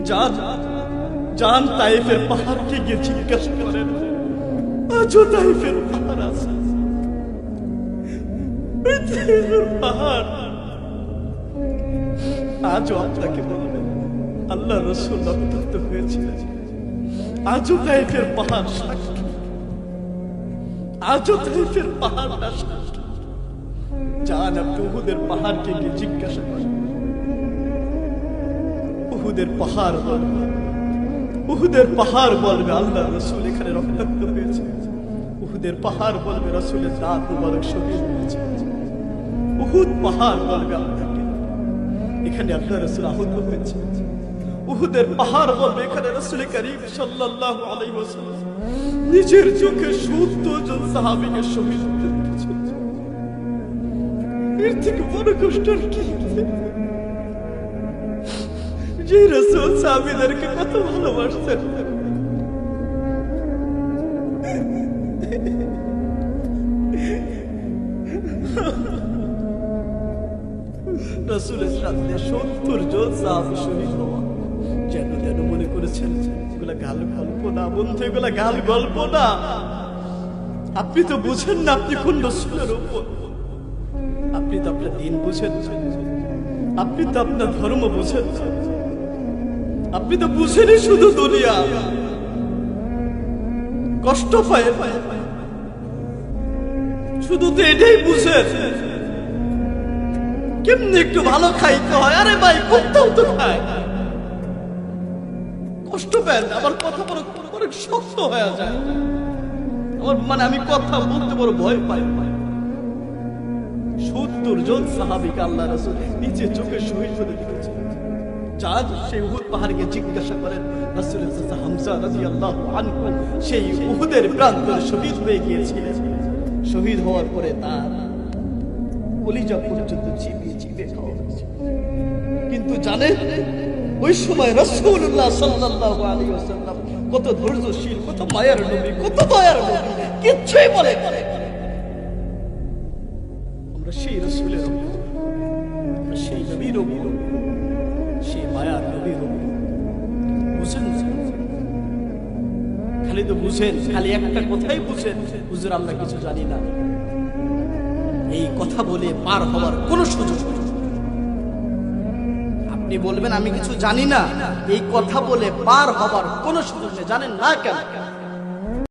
যান যান তাইফের পাহাড়কে গিয়ে জিজ্ঞাসা করেন, আজও তাইফের পাহাড় আছে। পাহাড় আজও আপনাকে বলবেন আল্লাহ রসুল রক্তাক্ত হয়েছিলেন। আজও তাইফের পাহাড় সাক্ষী, আজও তাইফের পাহাড়টা সাক্ষী। যান আপনি উহুদের পাহাড়কে গিয়ে জিজ্ঞাসা করেন। উহুদের পাহাড় বলবে, উহুদের পাহাড় বলবে আল্লাহ রসুল এখানে রক্তাক্ত হয়েছে। উহুদের পাহাড় বলবে রসুলের দাঁত মুবারক শহীদ হয়েছে। উহুদ পাহাড় বলবে আপনাকে এখানে আল্লাহ রসুল আহত হয়েছে। উহুদের পাহাড় বলবে এখানে রসুল করিম সাল্লাল্লাহু আলাইহি ওয়াসাল্লাম নিজের চোখে 70 জন সাহাবীকে শহীদ হতে দেখেছেন। এর থেকে বড় কষ্ট আর কি? যে রাসূল সাহাবীদেরকে কত ভালোবাসতেন, রাসূলের সাথে 70 জন সাহাবী শহীদ হওয়া যেন যেন মনে করেছেন এগুলা গাল গল্প না বন্ধু, এগুলা গাল গল্প না। আপনি তো বুঝেন না আপনি কোন রাসূলের উপর। আপনি তো আপনার দিন বুঝেন, আপনি তো আপনার ধর্ম বুঝেন, আপনি তো বুঝেনই শুধু দুনিয়া। কষ্ট পায় শুধু তো এটাই বুঝেন কেমনি একটু ভালো খাইতে হয়। আরে ভাই কোথাও তো খায়, কষ্ট পেন। আমার কথা বড় শক্ত হয়ে যায়, আমার মানে আমি কথা বলতে বড় ভয় পাই। 70 জন সাহাবীকে আল্লাহ রাসূল নিজে চোখে শহীদ হতে দেখেছেন। যান সেই উহুদ পাহাড়কে জিজ্ঞাসা করেন রাসূলের চাচা হামজা রাদিয়াল্লাহু আনহু সেই উহুদের প্রান্তরে শহীদ হয়ে গিয়েছিলেন। শহীদ হওয়ার পরে তার কলিজা পর্যন্ত চিবিয়ে চিবিয়ে খাওয়া হয়েছে। কিন্তু জানেন ওই সময় রাসূলুল্লাহ সাল্লাল্লাহু আলাইহি ওয়াসাল্লাম কত ধৈর্যশীল, কত মায়ার নবী, কত দয়ার নবী, কিচ্ছুই বলে আমরা সেই রাসূলের সেই নবীর সেই মায়ার নবীর বুঝেন। খালি তো বুঝেন, খালি একটা কথাই বুঝেন, হুজুর আমরা কিছু জানি না। এই কথা বলে পার হওয়ার কোন সুযোগ নেই। আপনি বলবেন আমি কিছু জানি না, এই কথা বলে পার হবার কোন সুযোগ নেই। জানেন না কেন?